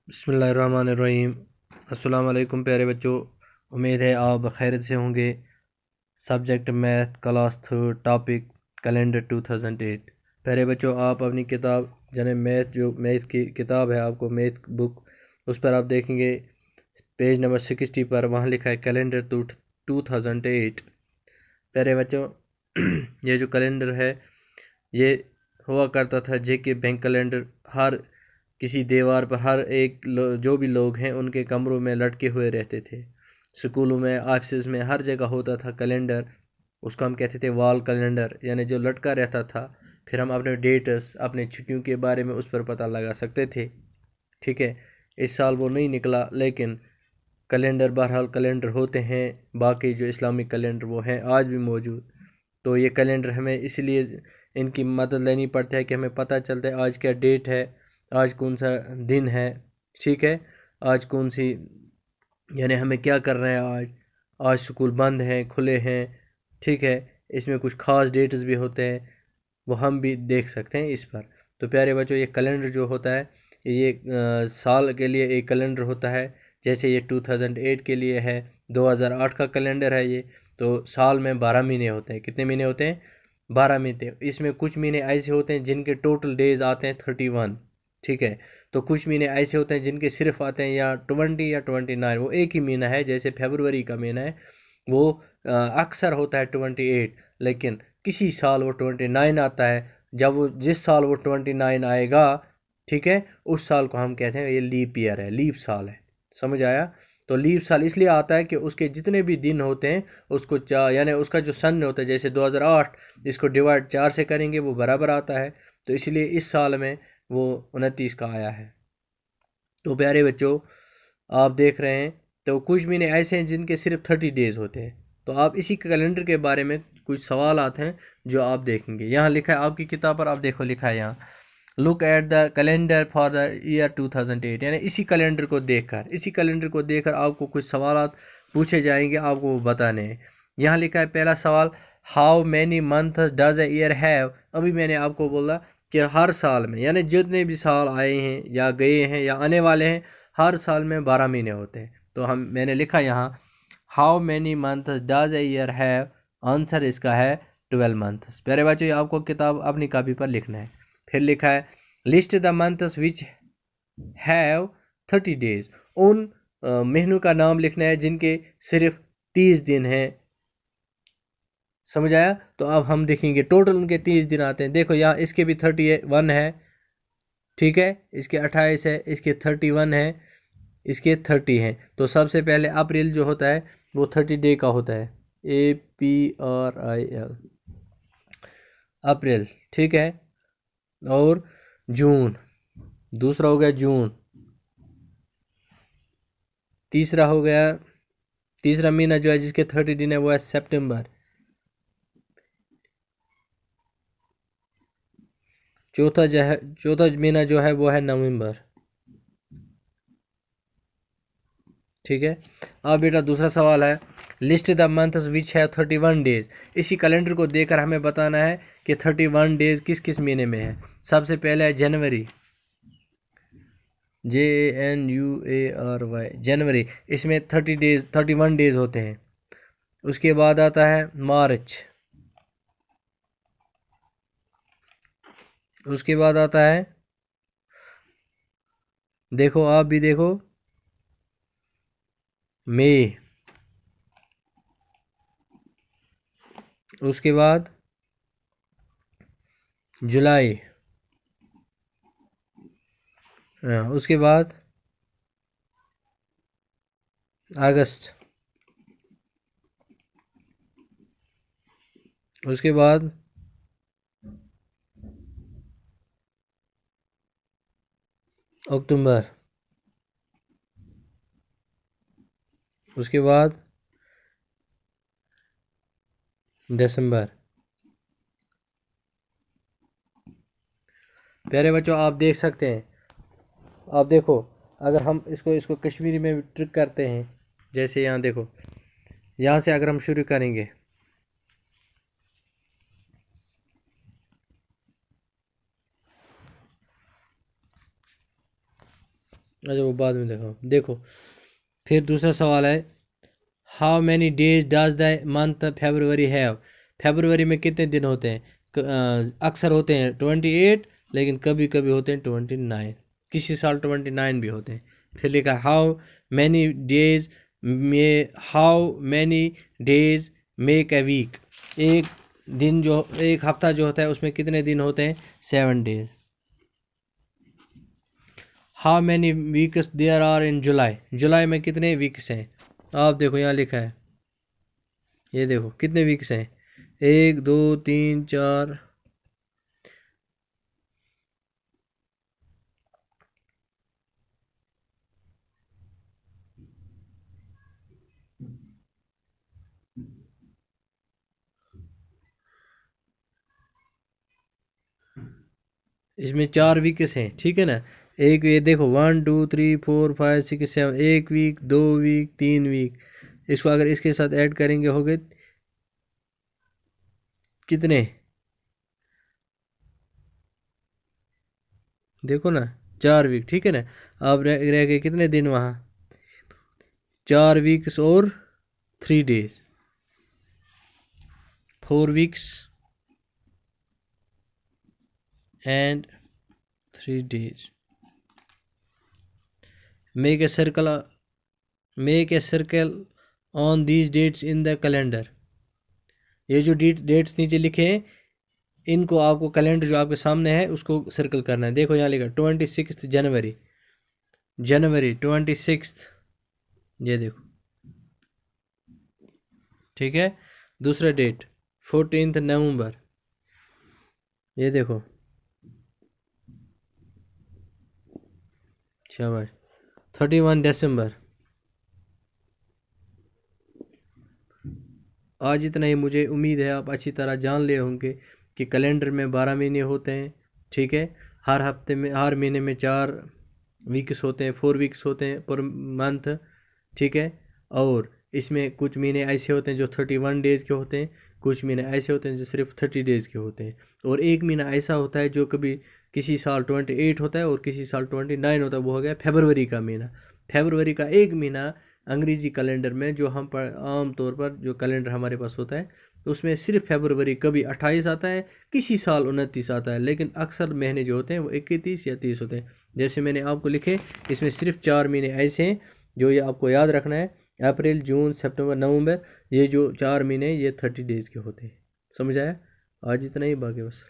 बिस्मिल्लाहिर्रहमानिर्रहीम। अस्सलाम वालेकुम प्यारे बच्चों, उम्मीद है आप खैरियत से होंगे। Subject math, class third, topic calendar 2008। प्यारे बच्चों, आप अपनी किताब यानी मैथ की किताब है, आपको मैथ बुक, उस पर आप देखेंगे पेज नंबर 60 पर, वहाँ लिखा है कैलेंडर 2008। प्यारे बच्चों, ये जो कैलेंडर है ये हुआ करता था जेके बैंक कैलेंडर। हर किसी दीवार पर हर एक जो भी लोग हैं उनके कमरों में लटके हुए रहते थे। स्कूलों में, ऑफिस में, हर जगह होता था कैलेंडर। उसको हम कहते थे वॉल कैलेंडर, यानी जो लटका रहता था। फिर हम अपने डेट्स, अपने छुट्टियों के बारे में उस पर पता लगा सकते थे। ठीक है, इस साल वो नहीं निकला, लेकिन कैलेंडर बहरहाल कैलेंडर होते हैं। बाकी जो इस्लामिक कैलेंडर वो हैं आज भी मौजूद। तो ये कैलेंडर हमें इसलिए इनकी मदद लेनी पड़ती है कि हमें पता चलता है आज क्या डेट है, आज कौन सा दिन है। ठीक है, आज कौन सी, यानी हमें क्या करना है आज। आज स्कूल बंद हैं, खुले हैं। ठीक है, इसमें कुछ ख़ास डेट्स भी होते हैं, वो हम भी देख सकते हैं इस पर। तो प्यारे बच्चों, ये कैलेंडर जो होता है ये साल के लिए एक कैलेंडर होता है। जैसे ये 2008 के लिए है, 2008 का कैलेंडर है ये। तो साल में 12 महीने होते हैं। कितने महीने होते हैं? 12 महीने। इसमें कुछ महीने ऐसे होते हैं जिनके टोटल डेज आते हैं 31। ठीक है, तो कुछ महीने ऐसे होते हैं जिनके सिर्फ आते हैं या 20 या 29, वो एक ही महीना है। जैसे फरवरी का महीना है, वो अक्सर होता है 28, लेकिन किसी साल वो 29 आता है। जब वो जिस साल वो 29 आएगा, ठीक है, उस साल को हम कहते हैं ये लीप ईयर है, लीप साल है। समझ आया? तो लीप साल इसलिए आता है कि उसके जितने भी दिन होते हैं उसको चार, यानी उसका जो सन होता है, जैसे 2008, इसको डिवाइड 4 से करेंगे वो बराबर आता है। तो इसलिए इस साल में वो 29 का आया है। तो प्यारे बच्चों, आप देख रहे हैं तो कुछ महीने ऐसे हैं जिनके सिर्फ 30 डेज होते हैं। तो आप इसी कैलेंडर के बारे में कुछ सवाल आते हैं जो आप देखेंगे। यहाँ लिखा है आपकी किताब पर, आप देखो लिखा है यहाँ, look at the calendar for the year 2008। यानी इसी कैलेंडर को देखकर आपको कुछ सवाल पूछे जाएंगे, आपको वो बताने हैं। यहाँ लिखा है पहला सवाल, how many month does a year have. अभी मैंने आपको बोला कि हर साल में, यानी जितने भी साल आए हैं या गए हैं या आने वाले हैं, हर साल में 12 महीने होते हैं। तो मैंने लिखा यहाँ, how many month does a year have. Answer इसका है 12 मंथ्स। प्यारे बच्चों, ये आपको किताब अपनी कॉपी पर लिखना है। फिर लिखा है, list the months which have 30 days. उन महीनों का नाम लिखना है जिनके सिर्फ 30 दिन हैं। समझ आया? तो अब हम देखेंगे टोटल उनके 30 दिन आते हैं। देखो यहाँ इसके भी 31 है। ठीक है, इसके 28 है, इसके 31 है, इसके 30 हैं। तो सबसे पहले अप्रैल जो होता है वो 30 डे का होता है, APRIL, अप्रैल। ठीक है, और जून, दूसरा हो गया जून। तीसरा हो गया, तीसरा महीना जो है जिसके 30 दिन है वो है सितंबर। चौथा महीना जो है वो है नवंबर। ठीक है, अब बेटा दूसरा सवाल है, list the months which have 31 days. इसी कैलेंडर को देखकर हमें बताना है कि 31 डेज किस किस महीने में है। सबसे पहले है जनवरी, JANUARY, जनवरी। इसमें 31 डेज होते हैं। उसके बाद आता है मार्च, उसके बाद आता है, देखो आप भी देखो, मई। उसके बाद जुलाई। उसके बाद अगस्त। उसके बाद अक्टूबर। उसके बाद दिसंबर। प्यारे बच्चों, आप देख सकते हैं, आप देखो, अगर हम इसको कश्मीरी में ट्रिक करते हैं, जैसे यहाँ देखो, यहाँ से अगर हम शुरू करेंगे, अच्छा वो बाद में देखो। फिर दूसरा सवाल है, how many days does the month February have. February में कितने दिन होते हैं? अक्सर होते हैं 28, लेकिन कभी कभी होते हैं 29, किसी साल 29 भी होते हैं। फिर लिखा how many days may how many days make a week. एक दिन जो एक हफ्ता जो होता है उसमें कितने दिन होते हैं? 7 days. How many weeks there are in July. जुलाई में कितने वीक्स हैं? आप देखो यहाँ लिखा है, ये देखो कितने वीक्स हैं, 1 2 3 4। इसमें 4 वीक्स हैं, ठीक है ना। एक ये देखो 1 2 3 4 5 6 7, 1 वीक, 2 वीक, 3 वीक। इसको अगर इसके साथ ऐड करेंगे हो गए कितने? देखो ना, 4 वीक, ठीक है ना। अब रह गए कितने दिन वहाँ? 4 वीक्स और 3 days, 4 weeks and 3 days. Make a circle make a circle on these dates in the calendar. ये जो डेट्स नीचे लिखे हैं, इनको आपको कैलेंडर जो आपके सामने है उसको सर्कल करना है। देखो यहाँ लिखा 26 जनवरी, जनवरी 26, ये देखो, ठीक है। दूसरा डेट 14 नवंबर, ये देखो, शाबाश। 31 दिसंबर। आज इतना ही। मुझे उम्मीद है आप अच्छी तरह जान लिए होंगे कि कैलेंडर में 12 महीने होते हैं, ठीक है। हर हफ्ते में, हर महीने में 4 वीक्स होते हैं, 4 वीक्स होते हैं पर मंथ, ठीक है। और इसमें कुछ महीने ऐसे होते हैं जो 31 डेज़ के होते हैं, कुछ महीने ऐसे होते हैं जो सिर्फ 30 डेज़ के होते हैं, और एक महीना ऐसा होता है जो कभी किसी साल 28 होता है और किसी साल 29 होता है, वो हो गया फरवरी का महीना। फरवरी का एक महीना अंग्रेजी कैलेंडर में जो हम पर आम तौर पर जो कैलेंडर हमारे पास होता है उसमें सिर्फ फरवरी कभी 28 आता है, किसी साल 29 आता है, लेकिन अक्सर महीने जो होते हैं वो 31 या 30 होते हैं। जैसे मैंने आपको लिखे, इसमें सिर्फ 4 महीने ऐसे हैं जो ये आपको याद रखना है, अप्रैल, जून, सितंबर, नवंबर। ये जो 4 महीने ये 30 डेज़ के होते हैं। समझ आया? आज इतना ही, बाकी बस।